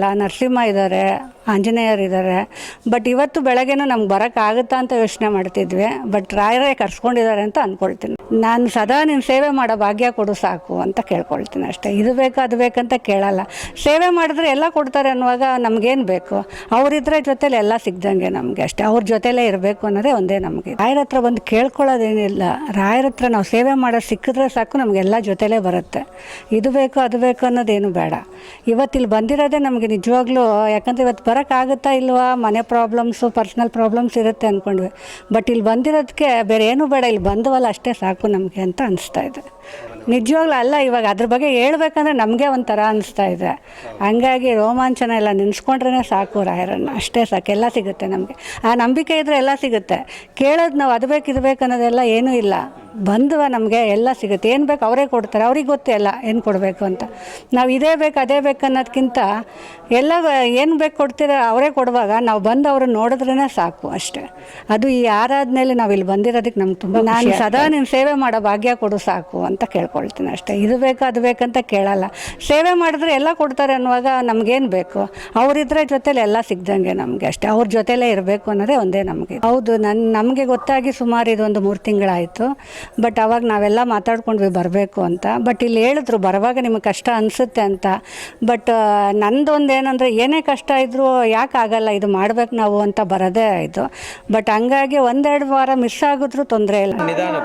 ನರಸಿಂಹ ಇದ್ದಾರೆ, ಆಂಜನೇಯರಿದ್ದಾರೆ. ಬಟ್ ಇವತ್ತು ಬೆಳಗ್ಗೆನೂ ನಮ್ಗೆ ಬರೋಕ್ಕಾಗುತ್ತಾ ಅಂತ ಯೋಚನೆ ಮಾಡ್ತಿದ್ವಿ. ಬಟ್ ರಾಯರೇ ಕರ್ಸ್ಕೊಂಡಿದ್ದಾರೆ ಅಂತ ಅಂದ್ಕೊಳ್ತೀನಿ. ನಾನು ಸದಾ ನೀನು ಸೇವೆ ಮಾಡೋ ಭಾಗ್ಯ ಕೊಡು ಸಾಕು ಅಂತ ಕೇಳ್ಕೊಳ್ತೀನಿ ಅಷ್ಟೇ. ಇದು ಬೇಕು ಅದು ಬೇಕಂತ ಕೇಳಲ್ಲ. ಸೇವೆ ಮಾಡಿದ್ರೆ ಎಲ್ಲ ಕೊಡ್ತಾರೆ ಅನ್ನುವಾಗ ನಮಗೇನು ಬೇಕು? ಅವರಿದ್ರೆ ಜೊತೇಲಿ ಎಲ್ಲ ಸಿಗ್ದಂಗೆ ನಮಗೆ ಅಷ್ಟೇ. ಅವ್ರ ಜೊತೆಲೇ ಇರಬೇಕು ಅನ್ನೋದೇ ಒಂದೇ ನಮಗೆ. ರಾಯರ ಹತ್ರ ಬಂದು ಕೇಳ್ಕೊಳ್ಳೋದೇನಿಲ್ಲ. ರಾಯರ ಹತ್ರ ನಾವು ಸೇವೆ ಮಾಡೋದು ಸಿಕ್ಕಿದ್ರೆ ಸಾಕು, ನಮಗೆಲ್ಲ ಜೊತೆಲೇ ಬರುತ್ತೆ. ಇದು ಬೇಕು ಅದು ಬೇಕು ಅನ್ನೋದೇನು ಬೇಡ. ಇವತ್ತಿಲ್ಲಿ ಬಂದಿರೋದೇ ನಮಗೆ ನಿಜವಾಗ್ಲೂ, ಯಾಕಂದರೆ ಇವತ್ತು ಬರೋಕ್ಕಾಗುತ್ತಾ ಇಲ್ವಾ, ಮನೆ ಪ್ರಾಬ್ಲಮ್ಸು, ಪರ್ಸ್ನಲ್ ಪ್ರಾಬ್ಲಮ್ಸ್ ಇರುತ್ತೆ ಅಂದ್ಕೊಂಡ್ವಿ. ಬಟ್ ಇಲ್ಲಿ ಬಂದಿರೋದಕ್ಕೆ ಬೇರೆ ಏನೂ ಬೇಡ, ಇಲ್ಲಿ ಬಂದವಲ್ಲ ಅಷ್ಟೇ ಸಾಕು ನಮಗೆ ಅಂತ ಅನಿಸ್ತಾ ಇದೆ. ನಿಜವಾಗ್ಲೂ ಅಲ್ಲ, ಇವಾಗ ಅದ್ರ ಬಗ್ಗೆ ಹೇಳ್ಬೇಕಂದ್ರೆ ನಮಗೆ ಒಂಥರ ಅನಿಸ್ತಾ ಇದೆ. ಹಂಗಾಗಿ ರೋಮಾಂಚನ ಎಲ್ಲ ನೆನೆಸ್ಕೊಂಡ್ರೆ ಸಾಕು ರಾಯರನ್ನು, ಅಷ್ಟೇ ಸಾಕು. ಎಲ್ಲ ಸಿಗುತ್ತೆ ನಮಗೆ. ಆ ನಂಬಿಕೆ ಇದ್ದರೆ ಎಲ್ಲ ಸಿಗುತ್ತೆ. ಕೇಳೋದು ನಾವು ಅದು ಬೇಕು ಇದು ಬೇಕು ಅನ್ನೋದೆಲ್ಲ ಏನೂ ಇಲ್ಲ. ಬಂದುವ ನಮಗೆ ಎಲ್ಲ ಸಿಗುತ್ತೆ. ಏನು ಬೇಕು ಅವರೇ ಕೊಡ್ತಾರೆ. ಅವ್ರಿಗೆ ಗೊತ್ತೇ ಎಲ್ಲ ಏನು ಕೊಡಬೇಕು ಅಂತ. ನಾವು ಇದೇ ಬೇಕು ಅದೇ ಬೇಕು ಅನ್ನೋದಕ್ಕಿಂತ ಎಲ್ಲ ಏನು ಬೇಕು ಕೊಡ್ತೀರ ಅವರೇ ಕೊಡುವಾಗ ನಾವು ಬಂದು ಅವ್ರನ್ನ ನೋಡಿದ್ರೇ ಸಾಕು ಅಷ್ಟೇ. ಅದು ಈ ಆರಾಧನೆಯಲ್ಲಿ ನಾವು ಇಲ್ಲಿ ಬಂದಿರೋದಕ್ಕೆ ನಮ್ಗೆ ತುಂಬ, ನಾನು ಸದಾ ನೀನು ಸೇವೆ ಮಾಡೋ ಭಾಗ್ಯ ಕೊಡು ಸಾಕು ಅಂತ ಕೇಳ್ಕೊಳ್ತೀನಿ ಅಷ್ಟೇ. ಇದು ಬೇಕು ಅದು ಬೇಕಂತ ಕೇಳಲ್ಲ. ಸೇವೆ ಮಾಡಿದ್ರೆ ಎಲ್ಲ ಕೊಡ್ತಾರೆ ಅನ್ನುವಾಗ ನಮಗೇನು ಬೇಕು? ಅವರಿದ್ರೆ ಜೊತೇಲಿ ಎಲ್ಲ ಸಿಗ್ದಂಗೆ ನಮಗೆ ಅಷ್ಟೇ. ಅವ್ರ ಜೊತೆಲೇ ಇರಬೇಕು ಅನ್ನೋದೇ ಒಂದೇ ನಮಗೆ. ಹೌದು, ನಮಗೆ ಗೊತ್ತಾಗಿ ಸುಮಾರು ಇದೊಂದು 3 ತಿಂಗಳಾಯಿತು. ಬಟ್ ಅವಾಗ ನಾವೆಲ್ಲ ಮಾತಾಡ್ಕೊಂಡ್ವಿ ಬರಬೇಕು ಅಂತ. ಬಟ್ ಇಲ್ಲಿ ಹೇಳಿದ್ರು ಬರುವಾಗ ನಿಮಗೆ ಕಷ್ಟ ಅನಿಸುತ್ತೆ ಅಂತ. ಬಟ್ ನಂದೊಂದು ಏನಂದರೆ, ಏನೇ ಕಷ್ಟ ಇದ್ದರೂ ಯಾಕೆ ಆಗಲ್ಲ, ಇದು ಮಾಡ್ಬೇಕು ನಾವು ಅಂತ ಬರೋದೇ ಇದು. ಬಟ್ ಹಂಗಾಗಿ 1-2 ವಾರ ಮಿಸ್ ಆಗಿದ್ರು ತೊಂದರೆ ಇಲ್ಲ. ನಿಧಾನ